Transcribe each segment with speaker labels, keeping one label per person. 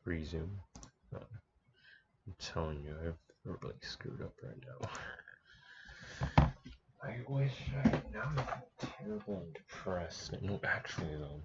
Speaker 1: resume. I'm telling you, I've really screwed up right now. I wish now I feel terrible and depressed. No, actually though,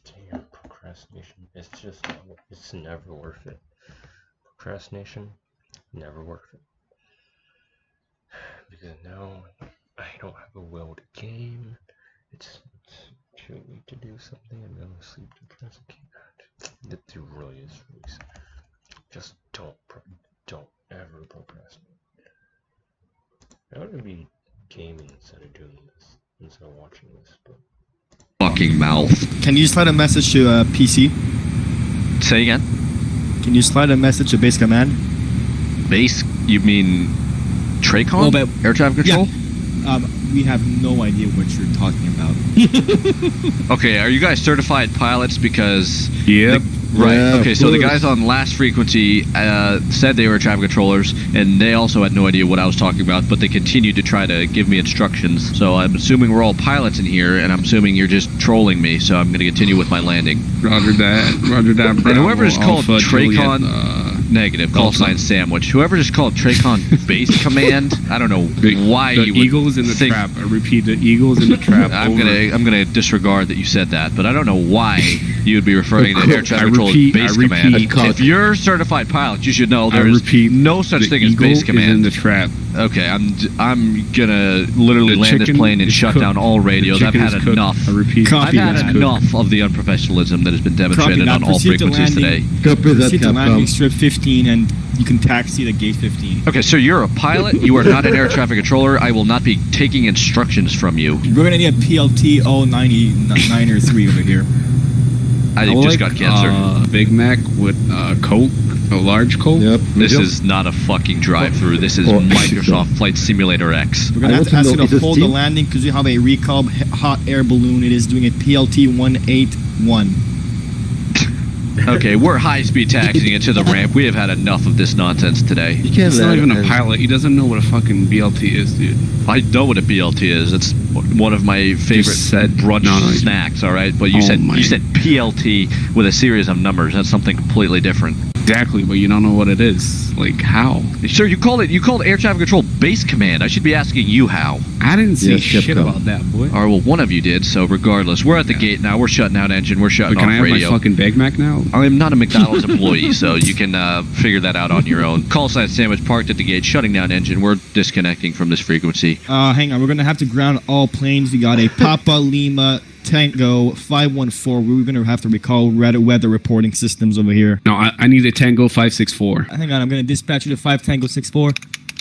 Speaker 1: damn, procrastination. It's never worth it. Procrastination, never worth it. Because now I don't have a will to game. It's too late to do something. I'm gonna sleep depressed. It really is really sad. Just don't ever procrastinate. I want to be gaming instead of doing this, instead of watching this. But
Speaker 2: fucking mouth.
Speaker 3: Can you slide a message to PC?
Speaker 2: Say again.
Speaker 3: Can you slide a message to base command?
Speaker 2: Base? You mean Tracon? Air traffic control?
Speaker 3: Yeah. We have no idea what you're talking about.
Speaker 2: Okay, are you guys certified pilots? Because
Speaker 4: yep.
Speaker 2: Right.
Speaker 4: Yeah,
Speaker 2: okay, so the guys on last frequency said they were traffic controllers, and they also had no idea what I was talking about, but they continued to try to give me instructions. So I'm assuming we're all pilots in here, and I'm assuming you're just trolling me, so I'm going to continue with my landing.
Speaker 4: Roger that. Roger that, Bravo.
Speaker 2: And whoever is called
Speaker 4: Alpha,
Speaker 2: Tracon...
Speaker 4: Juliet,
Speaker 2: negative. Call sign sandwich. Whoever just called Tracon base command, I don't know why
Speaker 4: the
Speaker 2: you would
Speaker 4: eagle's in the
Speaker 2: think...
Speaker 4: trap. I repeat, the eagle's in the trap.
Speaker 2: I'm gonna disregard that you said that, but I don't know why you would be referring to air traffic control as base command. If you're a certified pilot, you should know there is no such thing as base command.
Speaker 4: In the trap.
Speaker 2: Okay, I'm gonna literally land this plane and shut down all radios. I've had enough.
Speaker 4: I repeat,
Speaker 2: I've had enough of the unprofessionalism that has been demonstrated on all frequencies today.
Speaker 3: Proceed to landing strip 15, and you can taxi to gate 15.
Speaker 2: Okay, so you're a pilot. You are not an air traffic controller. I will not be taking instructions from you.
Speaker 3: We're gonna need a PLT 099 or 3 over here.
Speaker 2: I just got cancer.
Speaker 4: Big Mac with Coke, a large Coke.
Speaker 5: Yep.
Speaker 2: This is not a fucking drive-through. This is Microsoft Flight Simulator X.
Speaker 3: We're gonna have to ask you to hold the landing because we have a recall hot air balloon. It is doing a PLT 181.
Speaker 2: Okay, we're high-speed taxiing it to the ramp. We have had enough of this nonsense today.
Speaker 4: He's not even a pilot. He doesn't know what a fucking BLT is, dude.
Speaker 2: I know what a BLT is. It's one of my favorite brunch snacks. All right, but you said PLT with a series of numbers. That's something completely different.
Speaker 4: Exactly, but you don't know what it is. Like, how?
Speaker 2: Sir, you called air traffic control base command. I should be asking you how.
Speaker 4: I didn't say shit about that, boy.
Speaker 2: All right, well, one of you did, so regardless. We're at the gate now. We're shutting out engine. We're shutting off radio.
Speaker 4: Can I have my fucking Big Mac now?
Speaker 2: I am not a McDonald's employee, so you can figure that out on your own. Call sign sandwich parked at the gate, shutting down engine. We're disconnecting from this frequency.
Speaker 3: Hang on. We're going to have to ground all planes. We got a Papa Lima Tango 514. We're going to have to recall weather reporting systems over here.
Speaker 4: No, I need a Tango 564.
Speaker 3: Hang on. I'm going to dispatch you to 5 Tango 64.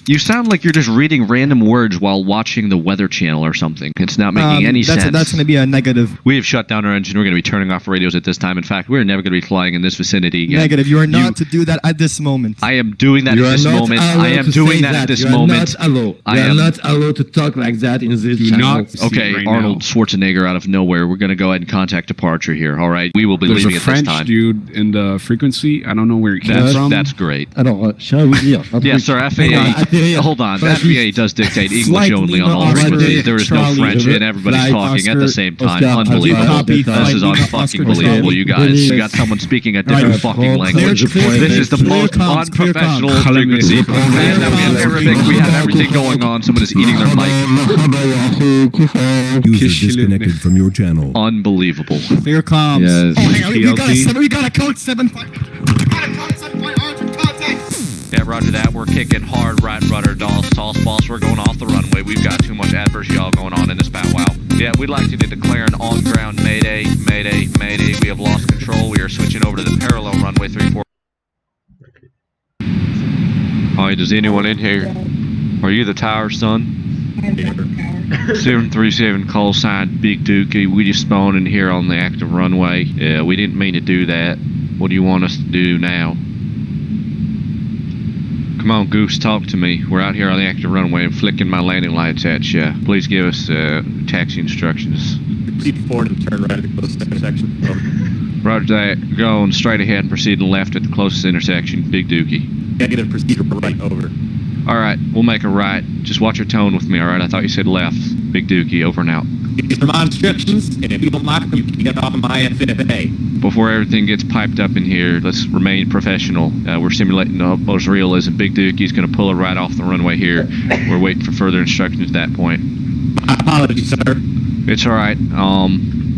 Speaker 2: You sound like you're just reading random words while watching the Weather Channel or something. It's not making any sense.
Speaker 3: That's going to be a negative.
Speaker 2: We have shut down our engine. We're going to be turning off radios at this time. In fact, we're never going to be flying in this vicinity again.
Speaker 3: Negative. You are not to do that at this moment.
Speaker 2: I am doing that at this moment. I am doing that at this moment.
Speaker 5: You are not allowed to talk like that in this channel.
Speaker 2: Okay, Arnold Schwarzenegger out of nowhere. We're going to go ahead and contact departure here. All right, we will be leaving at this time.
Speaker 4: There's a French dude in the frequency. I don't know where he came from.
Speaker 2: That's great.
Speaker 5: Alors, je tiens à vous dire.
Speaker 2: Yes, sir. FAA. Hold on. The FAA does dictate English only on all frequencies. There is no French, and everybody's talking at the same time. Unbelievable. This is unfucking believable, you guys. You got someone speaking a different fucking language. This is the most unprofessional frequency. And now we have Arabic. We have everything going on. Someone is eating their mic.
Speaker 6: User disconnected from your channel.
Speaker 2: Unbelievable.
Speaker 3: Clear comms.
Speaker 4: Yes.
Speaker 3: Oh, hang on. We got a code 7.5.
Speaker 2: Yeah, roger that. We're kicking hard right rudder, toss balls. We're going off the runway. We've got too much adverse yaw going on in this powwow. Yeah, we'd like to declare an on-ground mayday, mayday, mayday. We have lost control. We are switching over to the parallel runway 34. Hi, does anyone in here? Are you the tower, son? 737 call sign Big Dookie. We just spawned in here on the active runway. Yeah, we didn't mean to do that. What do you want us to do now? Come on, Goose, talk to me. We're out here on the active runway and flicking my landing lights at you. Please give us taxi instructions.
Speaker 7: Proceed forward and turn right at the closest intersection.
Speaker 2: Roger that. Go on straight ahead and proceed left at the closest intersection. Big Dookie.
Speaker 7: Negative, proceed right over.
Speaker 2: All right, we'll make a right. Just watch your tone with me, all right? I thought you said left. Big Dookie, over and out.
Speaker 5: These are my instructions, and if you don't like them, you can get off of my FFA.
Speaker 2: Before everything gets piped up in here, let's remain professional. We're simulating the utmost realism. Big Dookie's going to pull it right off the runway here. We're waiting for further instructions at that point.
Speaker 5: My apologies, sir.
Speaker 2: It's all right.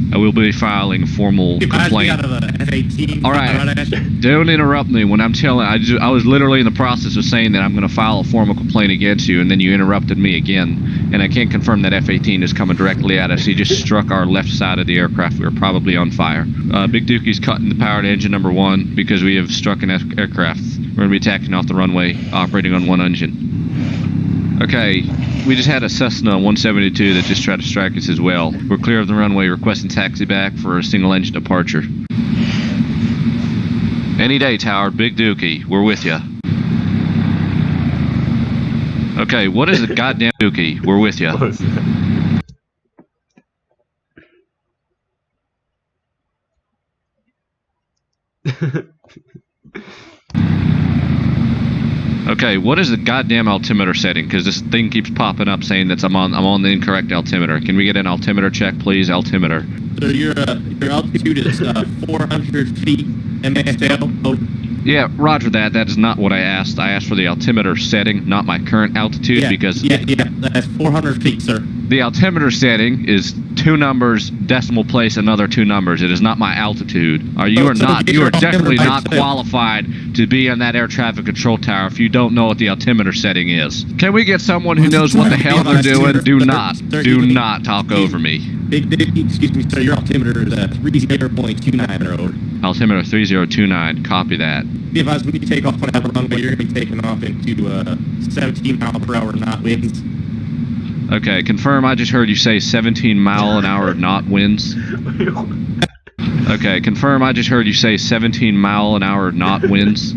Speaker 2: I will be filing a formal complaint.
Speaker 5: Out of a F-18.
Speaker 2: All right, don't interrupt me when I'm telling. I was literally in the process of saying that I'm going to file a formal complaint against you, and then you interrupted me again. And I can't confirm that F-18 is coming directly at us. He just struck our left side of the aircraft. We were probably on fire. Big Dookie's cutting the power to engine number 1 because we have struck an aircraft. We're going to be attacking off the runway, operating on 1 engine. Okay, we just had a Cessna 172 that just tried to strike us as well. We're clear of the runway, requesting taxi back for a single engine departure. Any day, Tower. Big Dookie, we're with you. Okay, what is the goddamn Dookie? We're with you.
Speaker 1: What was that?
Speaker 2: Okay, what is the goddamn altimeter setting? Because this thing keeps popping up saying that I'm on the incorrect altimeter. Can we get an altimeter check, please? Altimeter.
Speaker 5: So your altitude is 400 feet MSL. Over.
Speaker 2: Yeah, roger that. That is not what I asked. I asked for the altimeter setting, not my current altitude, because...
Speaker 5: Yeah, that's 400 feet, sir.
Speaker 2: The altimeter setting is 2 numbers, decimal place, another 2 numbers. It is not my altitude. You are definitely not qualified to be on that air traffic control tower if you don't know what the altimeter setting is. Can we get someone who knows what the hell they're doing? Do not talk over me.
Speaker 5: Big, excuse me, sir, your altimeter is 30.29 or over.
Speaker 2: Altimeter 3029, copy that.
Speaker 5: Be advised, when you take off on that runway, you're going to be taking off into 17 mile per hour knot winds.
Speaker 2: Okay, confirm I just heard you say 17 mile an hour knot winds. Okay, confirm I just heard you say 17 mile an hour knot winds.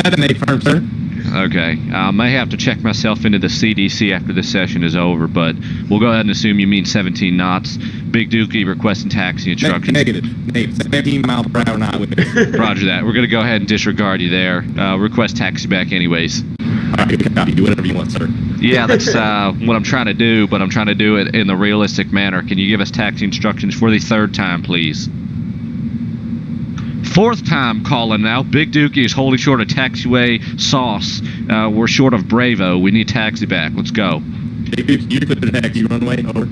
Speaker 5: That may confirm, sir.
Speaker 2: Okay, I may have to check myself into the CDC after this session is over, but we'll go ahead and assume you mean 17 knots. Big Dookie requesting taxi instructions.
Speaker 5: Negative. 17 mile per hour knot winds.
Speaker 2: Roger that. We're going to go ahead and disregard you there. Request taxi back anyways.
Speaker 5: Alright, good copy. Do whatever you want, sir.
Speaker 2: Yeah, that's what I'm trying to do, but I'm trying to do it in the realistic manner. Can you give us taxi instructions for the 3rd time, please? 4th time calling now. Big Dookie is wholly short of taxiway sauce. We're short of Bravo. We need taxi back. Let's go.
Speaker 5: You put the taxi runway over.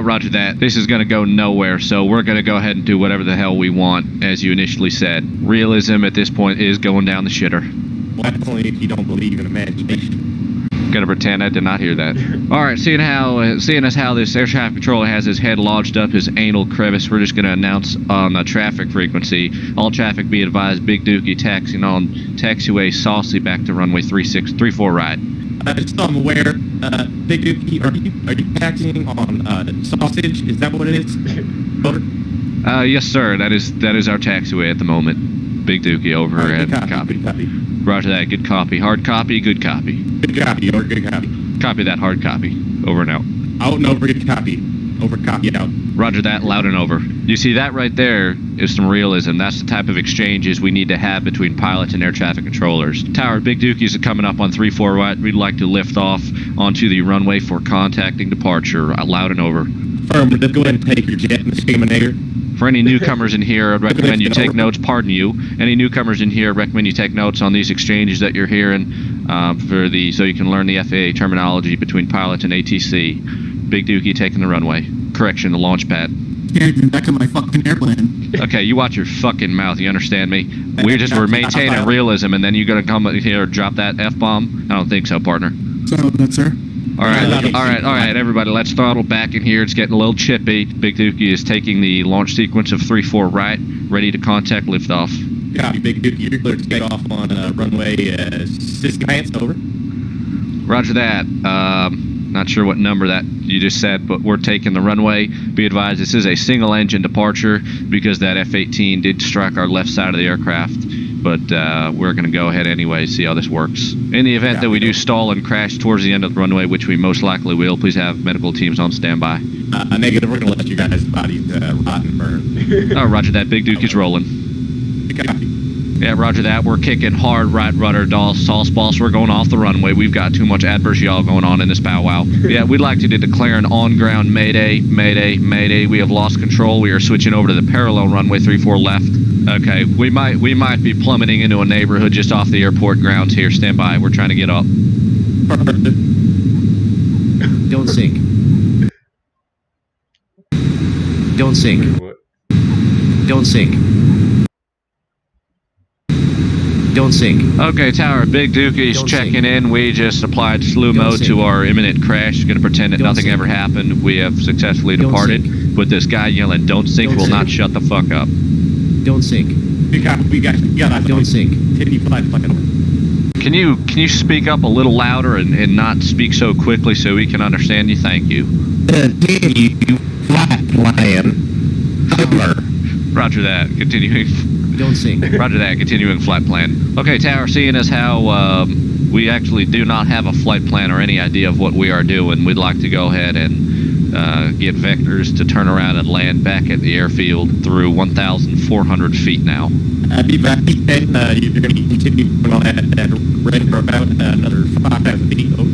Speaker 2: Roger that. This is going to go nowhere, so we're going to go ahead and do whatever the hell we want, as you initially said. Realism at this point is going down the shitter.
Speaker 5: Well, that's only if you don't believe in imagination.
Speaker 2: Gonna pretend I did not hear that. Alright, seeing as how this air traffic controller has his head lodged up his anal crevice, we're just gonna announce on the traffic frequency. All traffic be advised, Big Dookie taxiing on taxiway Saucy back to runway 34 right.
Speaker 5: Just so I'm aware, Big Dookie, are you taxiing on sausage? Is that what it is? Over?
Speaker 2: Yes sir, that is our taxiway at the moment. Big Dookie over
Speaker 5: Right,
Speaker 2: and
Speaker 5: copy.
Speaker 2: Roger that, good copy. Hard copy, good copy.
Speaker 5: Good copy, or good copy.
Speaker 2: Copy that, hard copy. Over and out.
Speaker 5: Out and over, good copy. Over, copy, out.
Speaker 2: Roger that, loud and over. You see, that right there is some realism. That's the type of exchanges we need to have between pilots and air traffic controllers. Tower, Big Dookies are coming up on 34 right. We'd like to lift off onto the runway for contacting departure. Loud and over.
Speaker 5: Affirmative, go ahead and take your jet, Mr. Commander.
Speaker 2: For any newcomers in here, I'd recommend you take notes. Pardon you. Any newcomers in here, I'd recommend you take notes on these exchanges that you're hearing so you can learn the FAA terminology between pilots and ATC. Big Dookie taking the runway. Correction, the launch pad.
Speaker 8: Scared me back of my fucking airplane.
Speaker 2: Okay, you watch your fucking mouth. You understand me? We're maintaining realism, and then you're gonna come here and drop that F-bomb? I don't think so, partner.
Speaker 8: So good, sir.
Speaker 2: All right, everybody, let's throttle back in here. It's getting a little chippy. Big Dookie is taking the launch sequence of 34 right, ready to contact liftoff.
Speaker 5: Copy, Big Dookie. You're clear to take off on runway 60 pants, over.
Speaker 2: Roger that. Not sure what number that you just said, but we're taking the runway. Be advised, this is a single engine departure because that F-18 did strike our left side of the aircraft. But we're going to go ahead anyway, see how this works. In the event that we do stall and crash towards the end of the runway, which we most likely will, please have medical teams on standby.
Speaker 5: Negative, we're going to let you guys' bodies rot and burn.
Speaker 2: Oh, roger that. Big Duke is rolling.
Speaker 5: Copy.
Speaker 2: Yeah, roger that. We're kicking hard right rudder, sauce boss. We're going off the runway. We've got too much adverse yaw going on in this powwow. Yeah, we'd like you to declare an on-ground mayday, mayday, mayday. We have lost control. We are switching over to the parallel runway 34 left. Okay, we might be plummeting into a neighborhood just off the airport grounds here. Stand by. We're trying to get up.
Speaker 9: Don't sink. Don't sink.
Speaker 1: What?
Speaker 9: Don't sink. Don't sink.
Speaker 2: Okay, Tower, Big Dookie's
Speaker 9: Don't
Speaker 2: checking
Speaker 9: sink.
Speaker 2: in. We just applied slew
Speaker 9: Don't
Speaker 2: mode
Speaker 9: sink.
Speaker 2: to our imminent crash. Going to pretend that
Speaker 9: Don't
Speaker 2: nothing
Speaker 9: sink.
Speaker 2: ever happened. We have successfully
Speaker 9: Don't
Speaker 2: departed.
Speaker 9: sink.
Speaker 2: But this guy yelling, don't sink,
Speaker 9: Don't
Speaker 2: will
Speaker 9: sink.
Speaker 2: not shut the fuck up.
Speaker 9: Don't sink.
Speaker 5: We got
Speaker 9: Don't sink.
Speaker 5: Continue flight plan over.
Speaker 2: Can you speak up a little louder and not speak so quickly so we can understand you? Thank you.
Speaker 5: Continue flight plan over.
Speaker 2: Roger that. Continuing.
Speaker 9: Don't sink.
Speaker 2: Roger that. Continuing flight plan. Okay, Tower, seeing as how we actually do not have a flight plan or any idea of what we are doing, we'd like to go ahead and get vectors to turn around and land back at the airfield through 1,400 feet now.
Speaker 5: Be back and you're going to continue on at rate for about another 5,000 feet. Over.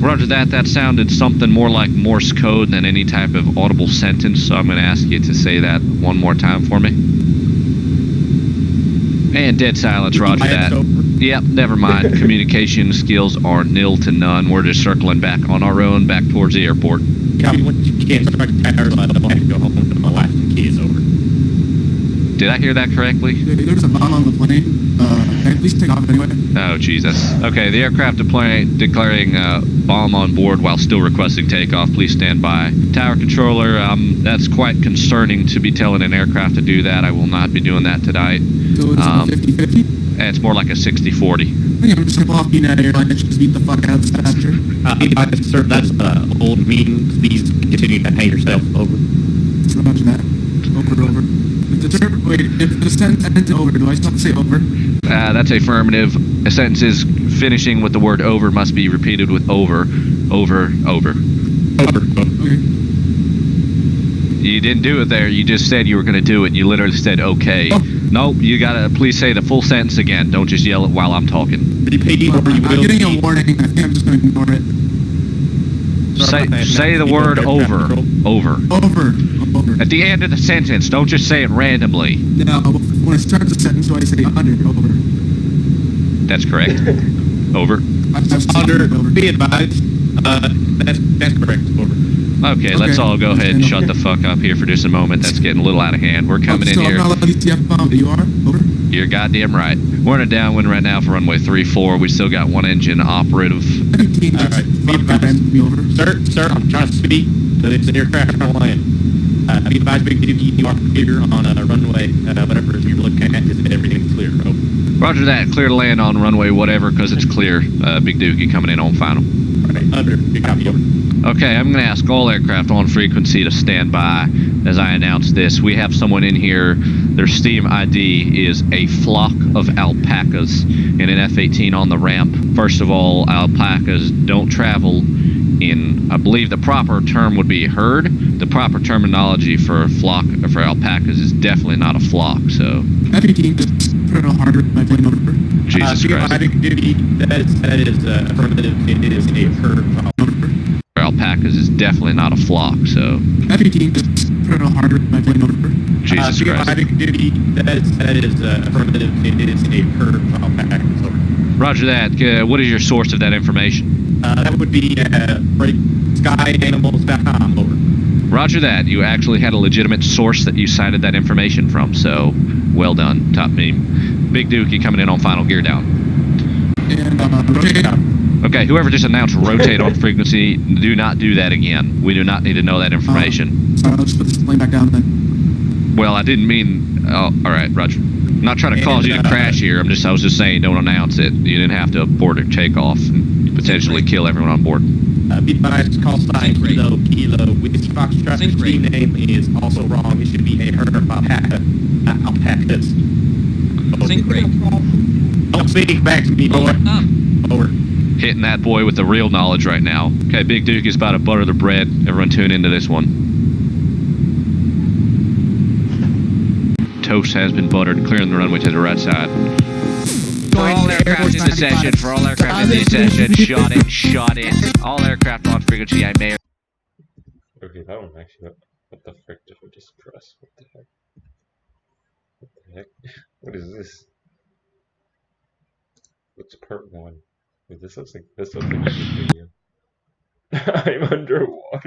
Speaker 2: Roger that. That sounded something more like Morse code than any type of audible sentence, so I'm going to ask you to say that one more time for me. And dead silence, roger that. Yep, never mind. Communication skills are nil to none. We're just circling back on our own, back towards the airport.
Speaker 5: Copy, you can't strike towers, I don't have to go home to my wife and kids. Over.
Speaker 2: Did I hear that correctly?
Speaker 8: There's a bomb on the plane. Can I please take off anyway?
Speaker 2: Oh, Jesus. Okay, the aircraft declaring bomb on board while still requesting takeoff. Please stand by. Tower controller, that's quite concerning to be telling an aircraft to do that. I will not be doing that tonight.
Speaker 8: So it's a 50-50?
Speaker 2: It's more like a 60-40.
Speaker 8: I think I'm just gonna pull off United Airlines and just beat the fuck out of this passenger.
Speaker 5: Sir, that's old mean. Please continue to hang yourself. Over.
Speaker 8: Roger that. Over. If the sentence ends over, do I still have to say over?
Speaker 2: That's affirmative. A sentence is finishing with the word over must be repeated with over. Over.
Speaker 8: Okay.
Speaker 2: You didn't do it there. You just said you were going to do it. You literally said okay.
Speaker 8: Oh.
Speaker 2: Nope, you got to please say the full sentence again. Don't just yell it while I'm talking.
Speaker 5: Repeat or you
Speaker 8: I'm
Speaker 5: will
Speaker 8: getting
Speaker 5: be.
Speaker 8: a warning. I think I'm just gonna ignore it.
Speaker 2: Say the word over. Over.
Speaker 8: Over.
Speaker 2: At the end of the sentence, don't just say it randomly.
Speaker 8: Now, when I start the sentence, do I say under? Over.
Speaker 2: That's correct. Over.
Speaker 8: I've
Speaker 5: Under,
Speaker 8: over.
Speaker 5: be advised, that's correct. Over.
Speaker 2: Okay, let's all go ahead and shut the fuck up here for just a moment. That's getting a little out of hand. We're coming in
Speaker 8: so
Speaker 2: here.
Speaker 8: I'm not allowed to use the F-bomb, but you are? Over.
Speaker 2: You're goddamn right. We're in a downwind right now for runway 34. We still got one engine operative.
Speaker 5: All right, be advised. Sir, I'm trying to speak to this aircraft trying to land. Be advised, Big Dookie, you are here on runway, whatever you're looking at, is everything clear? Over.
Speaker 2: Roger that. Clear to land on runway whatever, because it's clear. Big Dookie coming in on final.
Speaker 5: All right, under, good copy, over.
Speaker 2: Okay, I'm going to ask all aircraft on frequency to stand by as I announce this. We have someone in here. Their Steam ID is a flock of alpacas in an F-18 on the ramp. First of all, alpacas don't travel in, I believe the proper term would be herd. The proper terminology for a flock, for alpacas, is definitely not a flock, so...
Speaker 8: F-18 just put it a harder by plane over.
Speaker 2: Jesus Christ.
Speaker 5: Big Duty, that is affirmative. It is a herd.
Speaker 2: Alpacas is definitely not a flock, so...
Speaker 8: F-18 just put it a harder by plane over.
Speaker 2: Jesus Christ.
Speaker 5: Big Duty, that is affirmative. It is a herd of alpacas. Over.
Speaker 2: Roger that. What is your source of that information?
Speaker 5: That would be skyanimals.com. Over.
Speaker 2: Roger that. You actually had a legitimate source that you cited that information from, so well done, top team. Big Dookie coming in on final, gear down.
Speaker 8: And rotate.
Speaker 2: Okay, whoever just announced rotate on frequency, do not do that again. We do not need to know that information.
Speaker 8: Sorry, I'll just put this plane back down then.
Speaker 2: Well, I didn't mean... Oh, alright, Roger. I'm not trying to cause you to crash here. I was just saying don't announce it. You didn't have to abort or take off and potentially kill everyone on board.
Speaker 5: Be advised, call sign Kilo, Whiskey Foxtrot. The team name is also wrong. It should be a herd of alpaca, not alpacas.
Speaker 10: Sync rate.
Speaker 5: Don't speak back to me, boy. Over.
Speaker 2: Hitting that boy with the real knowledge right now. Okay, Big Duke is about to butter the bread. Everyone tune into this one. toast has been buttered, clearing the runway to the right side. For all aircraft in the session, for all aircraft in the session, shut it. All aircraft on frequency, I may.
Speaker 1: Okay, that one actually. What the frick did we just press? What the heck? What the heck? What is this? What's part 1? Wait, this looks like a YouTube video. I'm underwater.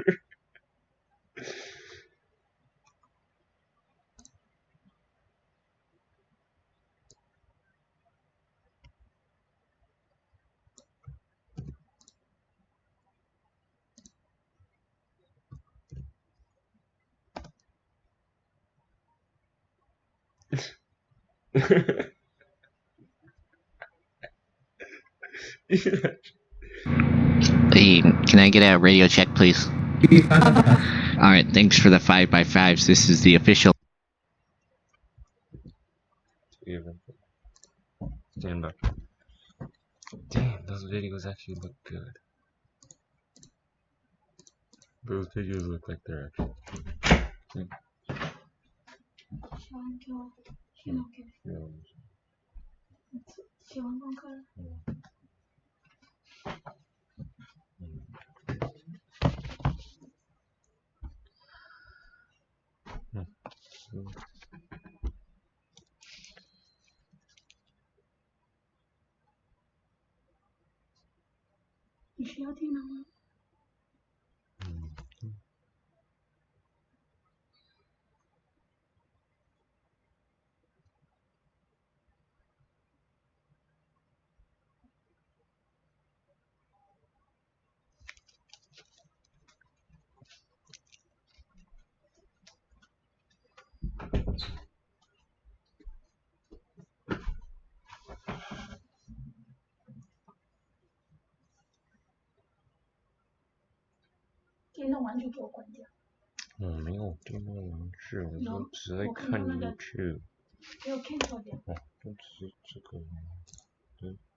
Speaker 11: Hey, can I get a radio check, please? Alright, thanks for the 5x5s. This is the official.
Speaker 1: Stand by. Damn, those videos actually look good. Those videos look like they're actually.我没有电脑文字，我就只在看 YouTube。哦，就只是这个。